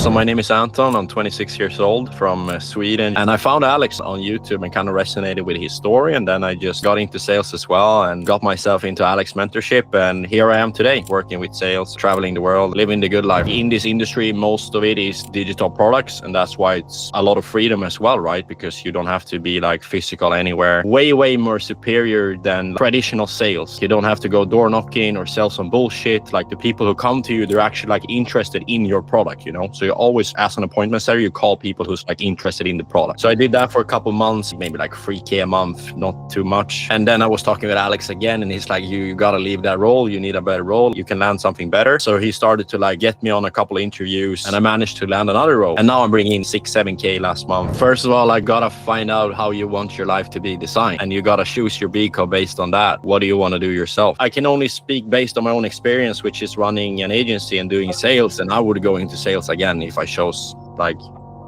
So my name is Anton. I'm 26 years old from Sweden. And I found Alex on YouTube and kind of resonated with his story. And then I just got into sales as well and got myself into Alex Mentorship. And here I am today working with sales, traveling the world, living the good life. In this industry, most of it is digital products. And that's why it's a lot of freedom as well, right? Because you don't have to be like physical anywhere. Way more superior than traditional sales. You don't have to go door knocking or sell some bullshit. Like the people who come to you, they're actually like interested in your product, you know? So you always ask an appointment setter, you call people who's like interested in the product. So I did that for a couple months, maybe like 3K a month, not too much. And then I was talking with Alex again and he's like, you gotta leave that role. You need a better role. You can land something better. So he started to like get me on a couple of interviews and I managed to land another role. And now I'm bringing in 6-7K last month. First of all, I gotta find out how you want your life to be designed and you gotta choose your beacon based on that. What do you want to do yourself? I can only speak based on my own experience, which is running an agency and doing sales. And I would go into sales again if I chose like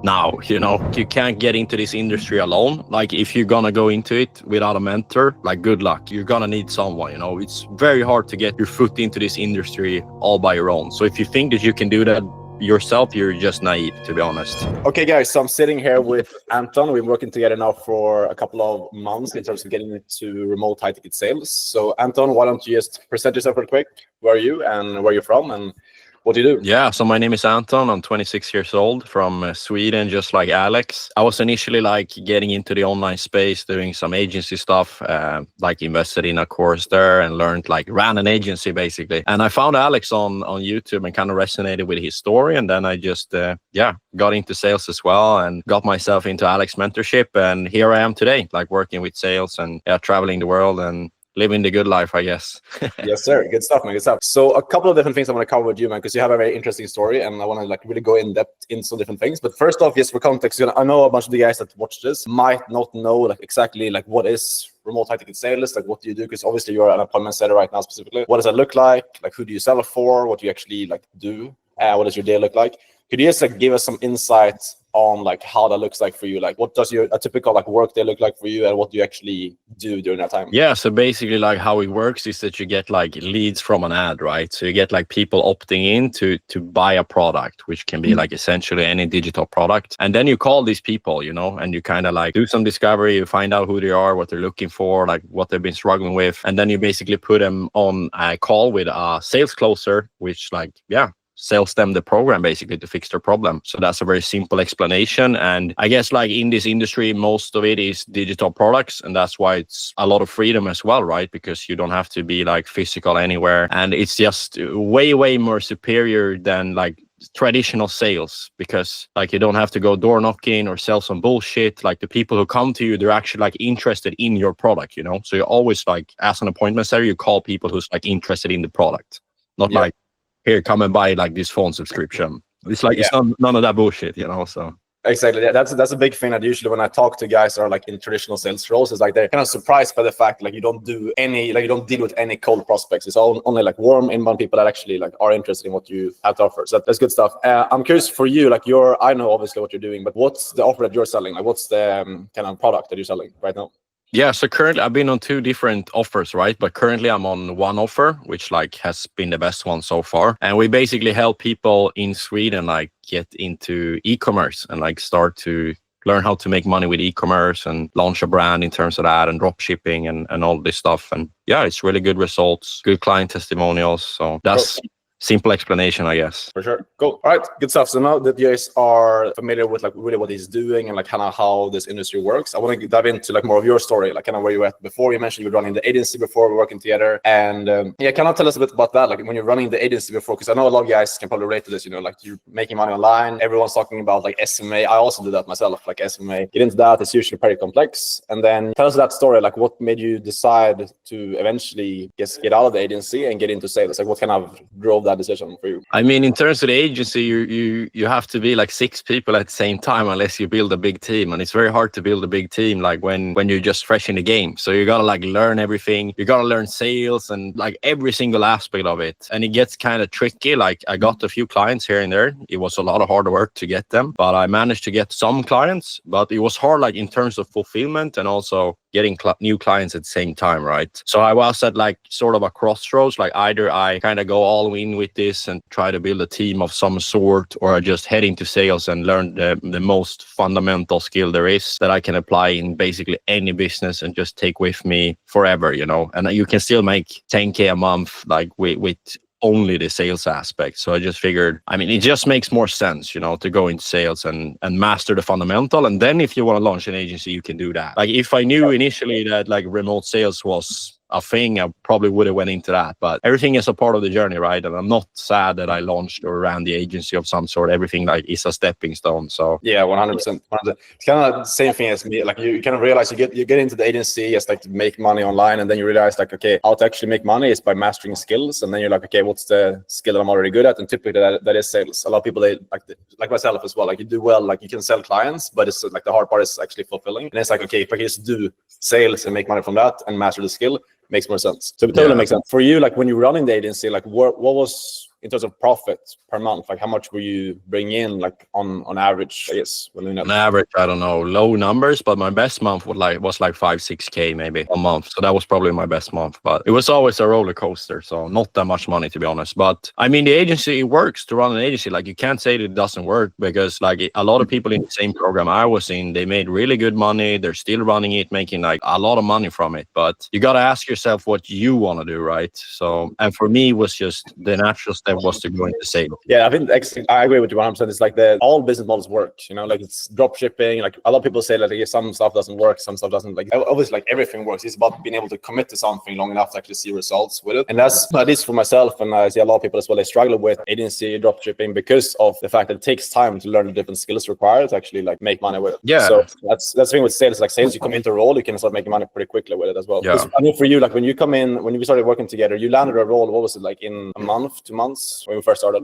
now, you know. You can't get into this industry alone. Like if you're gonna go into it without a mentor, like good luck. You're gonna need someone, you know. It's very hard to get your foot into this industry all by your own. So if you think that you can do that yourself, you're just naive, to be honest. Okay guys, so I'm sitting here with Anton. We've been working together now for a couple of months in terms of getting into remote high ticket sales. So Anton, why don't you just present yourself real quick? Who are you and where you're from and what do you do? Yeah, so my name is Anton. I'm 26 years old from Sweden, just like Alex. I was initially like getting into the online space, doing some agency stuff, like invested in a course there and learned like ran an agency basically. And I found Alex on YouTube and kind of resonated with his story. And then I just, got into sales as well and got myself into Alex Mentorship. And here I am today, like working with sales and traveling the world and living the good life, I guess. Yes, sir. Good stuff, man. Good stuff. So a couple of different things I want to cover with you, man, because you have a very interesting story and I want to like really go in depth in some different things. But first off, just for context, I know a bunch of the guys that watch this might not know like exactly like what is remote high ticket sales, like what do you do? Because obviously you're an appointment setter right now specifically. What does that look like? Like who do you sell it for? What do you actually like do? What does your day look like? Could you just like give us some insight on like how that looks like for you? Like what does a typical like work day look like for you and what do you actually do during that time? Yeah, so basically like how it works is that you get like leads from an ad, right? So you get like people opting in to buy a product, which can be like essentially any digital product. And then you call these people, you know, and you kind of like do some discovery, you find out who they are, what they're looking for, like what they've been struggling with. And then you basically put them on a call with a sales closer, which like, sells them the program basically to fix their problem. So that's a very simple explanation. And I guess like in this industry, most of it is digital products. And that's why it's a lot of freedom as well, right? Because you don't have to be like physical anywhere. And it's just way more superior than like traditional sales because like you don't have to go door knocking or sell some bullshit. Like the people who come to you, they're actually like interested in your product, you know? So you always like ask an appointment setter, you call people who's like interested in the product, not like, here, come and buy like this phone subscription. It's like it's none of that bullshit, you know. So exactly, that's a big thing that usually when I talk to guys that are like in traditional sales roles, is like they're kind of surprised by the fact like you don't do any, like you don't deal with any cold prospects. It's only like warm inbound people that actually like are interested in what you have to offer. So that's good stuff. I'm curious for you, like I know obviously what you're doing, but what's the offer that you're selling? Like what's the kind of product that you're selling right now? Yeah, so currently I've been on 2 different offers, right? But currently I'm on one offer, which like has been the best one so far. And we basically help people in Sweden like get into e-commerce and like start to learn how to make money with e-commerce and launch a brand in terms of that and drop shipping and all this stuff. And yeah, it's really good results, good client testimonials. So that's simple explanation, I guess. For sure. Cool. All right. Good stuff. So now that you guys are familiar with like really what he's doing and like kind of how this industry works, I want to dive into like more of your story, like kind of where you were at before. You mentioned you were running the agency before, we're working together. And kind of tell us a bit about that. Like when you're running the agency before, because I know a lot of guys can probably relate to this, you know, like you're making money online. Everyone's talking about like SMA. I also do that myself, like SMA. Get into that. It's usually pretty complex. And then tell us that story. Like what made you decide to eventually get out of the agency and get into sales? Like what kind of drove that decision for you? I mean, in terms of the agency, you have to be like 6 people at the same time unless you build a big team, and it's very hard to build a big team like when you're just fresh in the game. So you gotta like learn everything. You gotta learn sales and like every single aspect of it, and it gets kind of tricky. Like I got a few clients here and there. It was a lot of hard work to get them, but I managed to get some clients. But it was hard, like in terms of fulfillment and also getting new clients at the same time, right? So I was at like sort of a crossroads, like either I kind of go all in with this and try to build a team of some sort, or I just head into sales and learn the most fundamental skill there is that I can apply in basically any business and just take with me forever, you know. And you can still make 10K a month like with only the sales aspect. So I just figured, I mean, it just makes more sense, you know, to go into sales and master the fundamental. And then if you want to launch an agency, you can do that. Like if I knew initially that like remote sales was a thing, I probably would have went into that. But everything is a part of the journey, right? And I'm not sad that I launched or ran the agency of some sort. Everything like is a stepping stone. So yeah, 100%. It's kind of the same thing as me. Like you kind of realize you get into the agency as like to make money online, and then you realize like, okay, how to actually make money is by mastering skills. And then you're like, okay, what's the skill that I'm already good at? And typically that is sales. A lot of people, they like myself as well. Like you do well, like you can sell clients, but it's like the hard part is actually fulfilling. And it's like, okay, if I can just do sales and make money from that and master the skill, makes more sense. So it totally makes sense. For you, like when you were running the agency, like what was in terms of profit per month, like how much were you bringing in, like on average, I guess? On average, I don't know, low numbers, but my best month was like 5-6K maybe a month. So that was probably my best month, but it was always a roller coaster. So not that much money, to be honest. But I mean, the agency, it works to run an agency. Like you can't say that it doesn't work, because like a lot of people in the same program I was in, they made really good money. They're still running it, making like a lot of money from it. But you got to ask yourself what you want to do, right? So, and for me, it was just the natural step was to go into sales. Yeah, I think I agree with you 100%. It's like all business models work, you know, like it's drop shipping. Like a lot of people say that like, some stuff doesn't work, some stuff doesn't. Like obviously, like everything works. It's about being able to commit to something long enough to actually see results with it. And that's at least for myself, and I see a lot of people as well. They struggle with agency drop shipping because of the fact that it takes time to learn the different skills required to actually like make money with it. Yeah. So that's the thing with sales. Like sales, you come into a role, you can start making money pretty quickly with it as well. Yeah. I mean, for you, like when you come in, when we started working together, you landed a role. What was it like in a month, 2 months when we first started?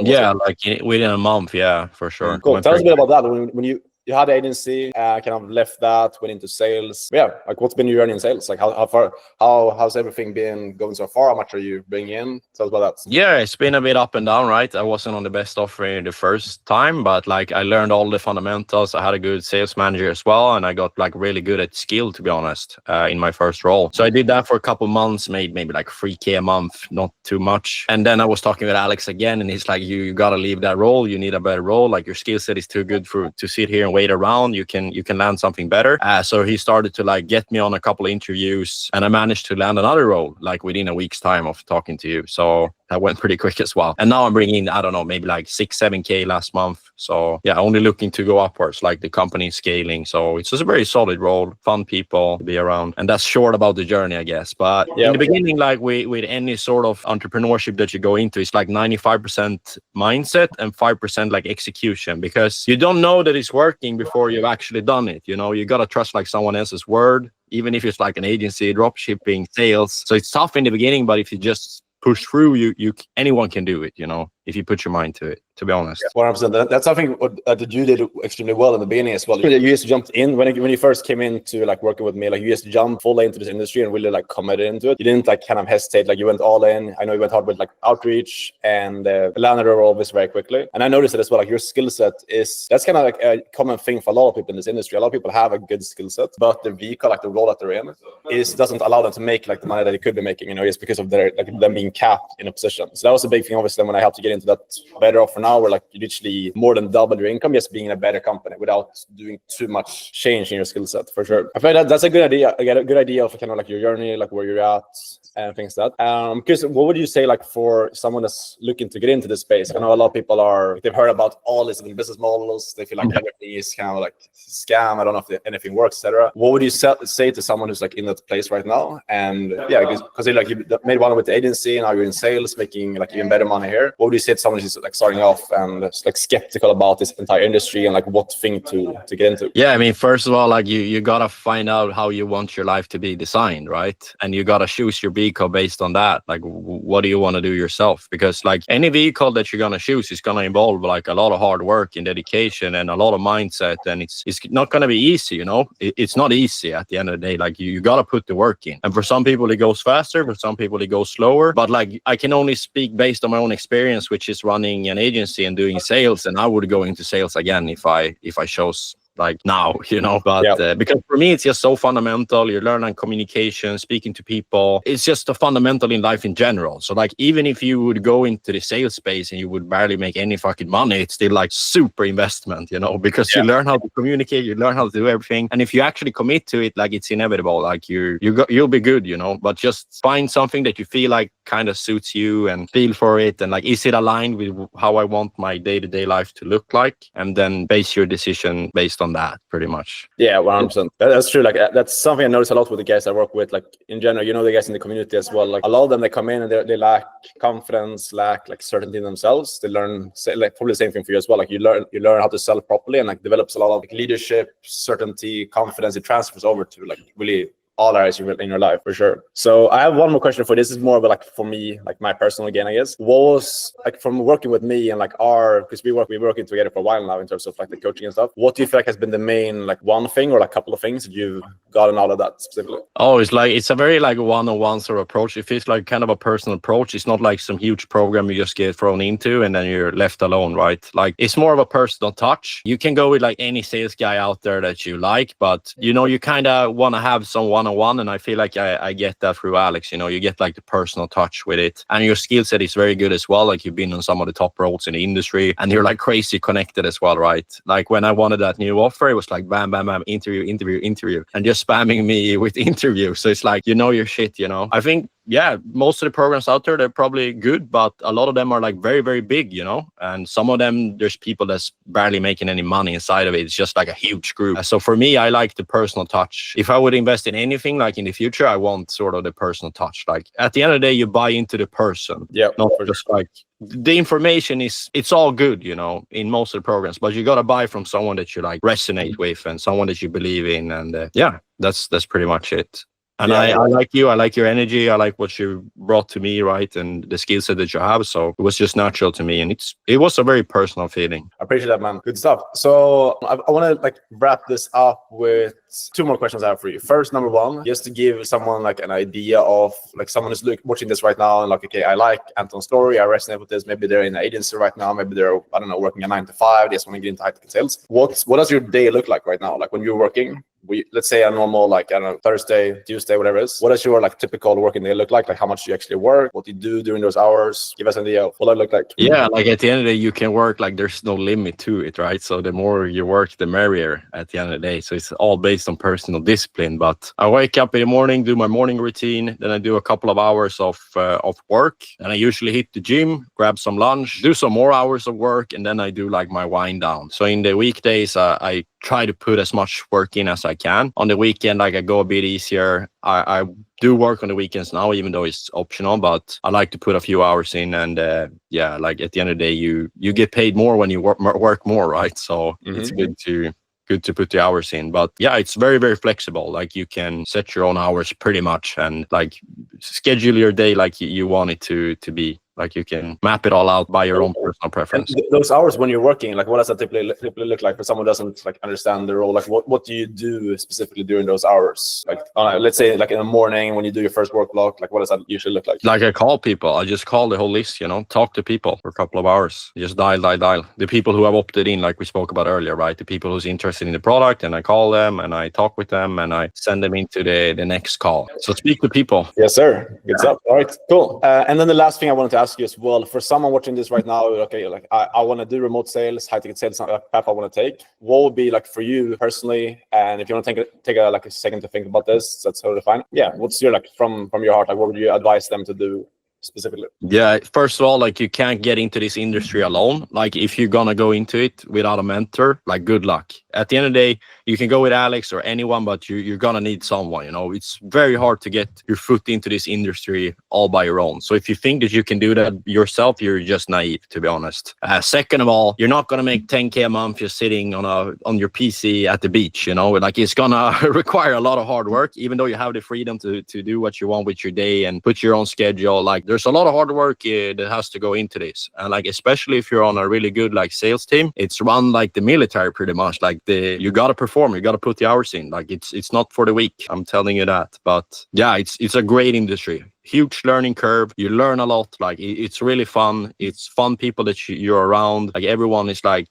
Yeah, like within a month, yeah, for sure. Cool. Tell us a bit about that. When you had the agency, kind of left that, went into sales. Yeah, like what's been your journey in sales? Like how's everything been going so far? How much are you bringing in? Tell us about that. Yeah, it's been a bit up and down, right? I wasn't on the best offer the first time, but like I learned all the fundamentals. I had a good sales manager as well, and I got like really good at skill, to be honest, in my first role. So I did that for a couple months, made maybe like 3K a month, not too much. And then I was talking with Alex again, and he's like, you got to leave that role. You need a better role. Like your skill set is too good to sit here and wait around. You can land something better. So he started to like get me on a couple of interviews, and I managed to land another role like within a week's time of talking to you. So that went pretty quick as well. And now I'm bringing in, I don't know, maybe like 6-7K last month. So yeah, only looking to go upwards, like the company is scaling. So it's just a very solid role, fun people to be around. And that's short about the journey, I guess. But in the beginning, like with any sort of entrepreneurship that you go into, it's like 95% mindset and 5% like execution, because you don't know that it's working before you've actually done it. You know, you got to trust like someone else's word, even if it's like an agency, drop shipping, sales. So it's tough in the beginning, but if you just push through, anyone can do it, you know, if you put your mind to it, to be honest. 100%. That's something that you did extremely well in the beginning as well. You just jumped in when you first came into like working with me, like you just jumped fully into this industry and really like committed into it. You didn't like kind of hesitate, like you went all in. I know you went hard with like outreach and landed a role this very quickly. And I noticed it as well, like your skill set that's kind of like a common thing for a lot of people in this industry. A lot of people have a good skill set, but the vehicle, like the role that they're in, doesn't allow them to make like the money that they could be making, you know, just because of them being capped in a position. So that was a big thing, obviously, when I helped to get into that better offer now, where like you literally more than double your income just being in a better company without doing too much change in your skill set, for sure. I feel like that's a good idea. I get a good idea of kind of like your journey, like where you're at and things like that. Because what would you say like for someone that's looking to get into this space? I know a lot of people they've heard about all these business models. They feel like everything is kind of like scam. I don't know if anything works, etc. What would you say to someone who's like in that place right now? And yeah, because you made one with the agency, now you're in sales, making like even better money here. What would you say to someone who's like starting off and like skeptical about this entire industry and like what thing to get into? Yeah, I mean, first of all, like you gotta find out how you want your life to be designed, right? And you gotta choose your vehicle based on that. Like, what do you want to do yourself? Because like any vehicle that you're gonna choose is gonna involve like a lot of hard work and dedication and a lot of mindset, and it's not gonna be easy, you know. It's not easy at the end of the day. Like you gotta put the work in. And for some people it goes faster, for some people it goes slower. But like I can only speak based on my own experience, which is running an agency and doing sales. And I would go into sales again if I chose like now, but because for me, it's just so fundamental. You learn on communication, speaking to people. It's just a fundamental in life in general. So like, even if you would go into the sales space and you would barely make any fucking money, it's still like super investment, because you learn how to communicate, you learn how to do everything. And if you actually commit to it, like, it's inevitable. Like you'll be good, but just find something that you feel like kind of suits you and feel for it. And like, is it aligned with how I want my day-to-day life to look like? And then base your decision based on that, pretty much. Yeah, 100%. That's true. Like, that's something I notice a lot with the guys I work with. Like, in general, the guys in the community as well. Like, a lot of them, they come in and they lack confidence, lack like certainty in themselves. They learn, like, probably the same thing for you as well. Like, you learn how to sell properly, and like develops a lot of like leadership, certainty, confidence. It transfers over to like really all areas in your life, for sure. So I have one more question for you. This is more of like, for me, like my personal gain, I guess. What was like, from working with me and like because we're working together for a while now in terms of like the coaching and stuff, what do you feel like has been the main like one thing or like couple of things that you've gotten out of that specifically? Oh, it's a very like one-on-one sort of approach. It feels like kind of a personal approach. It's not like some huge program you just get thrown into and then you're left alone, right? Like, it's more of a personal touch. You can go with like any sales guy out there that you like, but you kind of want to have some one-on-one, and I feel like I get that through Alex. You get like the personal touch with it, and your skill set is very good as well. Like, you've been on some of the top roles in the industry, and you're like crazy connected as well, right? Like, when I wanted that new offer, it was like bam, bam, bam, interview, and just spamming me with interview. So it's like, your shit. I think, yeah, most of the programs out there, they're probably good, but a lot of them are like very, very big, and some of them, there's people that's barely making any money inside of it. It's just like a huge group. So for me, I like the personal touch. If I would invest in anything like in the future, I want sort of the personal touch. Like, at the end of the day, you buy into the person, not just like the information. It's all good, in most of the programs, but you got to buy from someone that you like resonate with and someone that you believe in. And that's pretty much it. And I like you. I like your energy. I like what you brought to me, right? And the skill set that you have. So it was just natural to me. And it was a very personal feeling. I appreciate that, man. Good stuff. So I want to like wrap this up with two more questions I have for you. First, number one, just to give someone like an idea of like someone who's watching this right now and like, okay, I like Anton's story. I resonate with this. Maybe they're in an agency right now. Maybe they're, I don't know, working a 9 to 5. They just want to get into high-tech sales. What does your day look like right now? Like, when you're working, let's say a normal, like, I don't know, Thursday, Tuesday, whatever it is. What does your like typical working day look like? Like, how much do you actually work? What do you do during those hours? Give us an idea of what that look like. Yeah, like at the end of the day, you can work like there's no limit to it, right? So the more you work, the merrier at the end of the day. So it's all based on personal discipline. But I wake up in the morning, do my morning routine, then I do a couple of hours of work, and I usually hit the gym, grab some lunch, do some more hours of work, and then I do like my wind down. So in the weekdays, I try to put as much work in as I can. On the weekend, like, I go a bit easier. I do work on the weekends now, even though it's optional, but I like to put a few hours in. And like at the end of the day, you get paid more when you work more, right? So it's good to put the hours in. But yeah, it's very, very flexible. Like, you can set your own hours pretty much and like schedule your day like you want it to be. Like, you can map it all out by your own personal preference. And those hours when you're working, like, what does that typically look like for someone who doesn't like understand the role? Like, what do you do specifically during those hours? Like, let's say like in the morning when you do your first work block, like, what does that usually look like? Like, I call people. I just call the whole list, talk to people for a couple of hours. Just dial. The people who have opted in, like we spoke about earlier, right? The people who's interested in the product, and I call them and I talk with them and I send them into the next call. So speak to people. Yes, sir. Good stuff. All right, cool. And then the last thing I wanted to ask you as well, for someone watching this right now, okay, like I want to do remote sales, high-ticket sales, path I want to take. What would be like for you personally? And if you want to take a second to think about this, that's totally fine. Yeah, what's your like from your heart? Like, what would you advise them to do specifically? Yeah, first of all, like, you can't get into this industry alone. Like, if you're gonna go into it without a mentor, like, good luck. At the end of the day, you can go with Alex or anyone, but you're gonna need someone. It's very hard to get your foot into this industry all by your own. So if you think that you can do that yourself, you're just naive, to be honest. Second of all, you're not gonna make 10K a month just sitting on your PC at the beach. Like, it's gonna require a lot of hard work, even though you have the freedom to do what you want with your day and put your own schedule. Like, there's a lot of hard work that has to go into this. And like, especially if you're on a really good like sales team, it's run like the military pretty much. Like, you gotta perform, you gotta put the hours in. Like, it's not for the weak, I'm telling you that. But yeah, it's a great industry. Huge learning curve. You learn a lot. Like, it's really fun. It's fun people that you're around. Like, everyone is like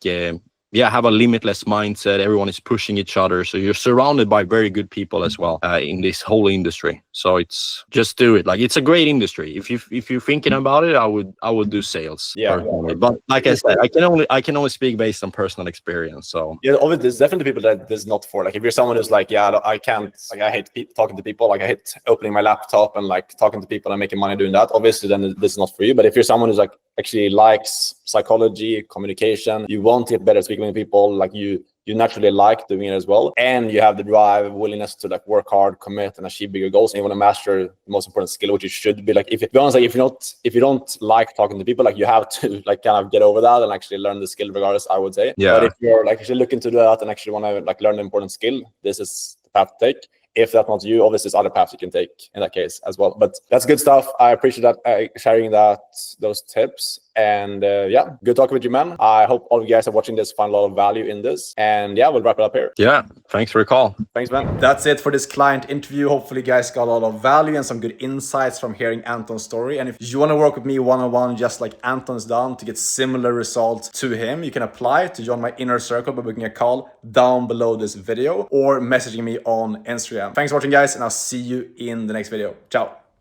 have a limitless mindset. Everyone is pushing each other, so you're surrounded by very good people as well in this whole industry. So it's just do it. Like, it's a great industry. If you're thinking about it, I would do sales personally. But like I said, I can only speak based on personal experience. So yeah, obviously there's definitely people that this is not for. Like, if you're someone who's like, yeah, I can't, like, I hate talking to people, like I hate opening my laptop and like talking to people and making money doing that, obviously then this is not for you. But if you're someone who's like actually likes psychology, communication, you want to get better at speaking with people, like you naturally like doing it as well, and you have the drive, willingness to like work hard, commit, and achieve bigger goals, and you want to master the most important skill, which you should be like, if you don't like talking to people, like you have to like kind of get over that and actually learn the skill regardless, I would say. But if you're like actually looking to do that and actually want to like learn an important skill, this is the path to take. If that's not you, obviously there's other paths you can take in that case as well. But that's good stuff. I appreciate that sharing those tips. And yeah, good talking with you, man. I hope all of you guys are watching this find a lot of value in this. And yeah, we'll wrap it up here. yeah, thanks for the call. Thanks, man. That's it for this client interview. Hopefully you guys got a lot of value and some good insights from hearing Anton's story. And if you want to work with me one-on-one, just like Anton's done, to get similar results to him, you can apply to join my inner circle by booking a call down below this video or messaging me on Instagram. Thanks for watching, guys, and I'll see you in the next video. Ciao.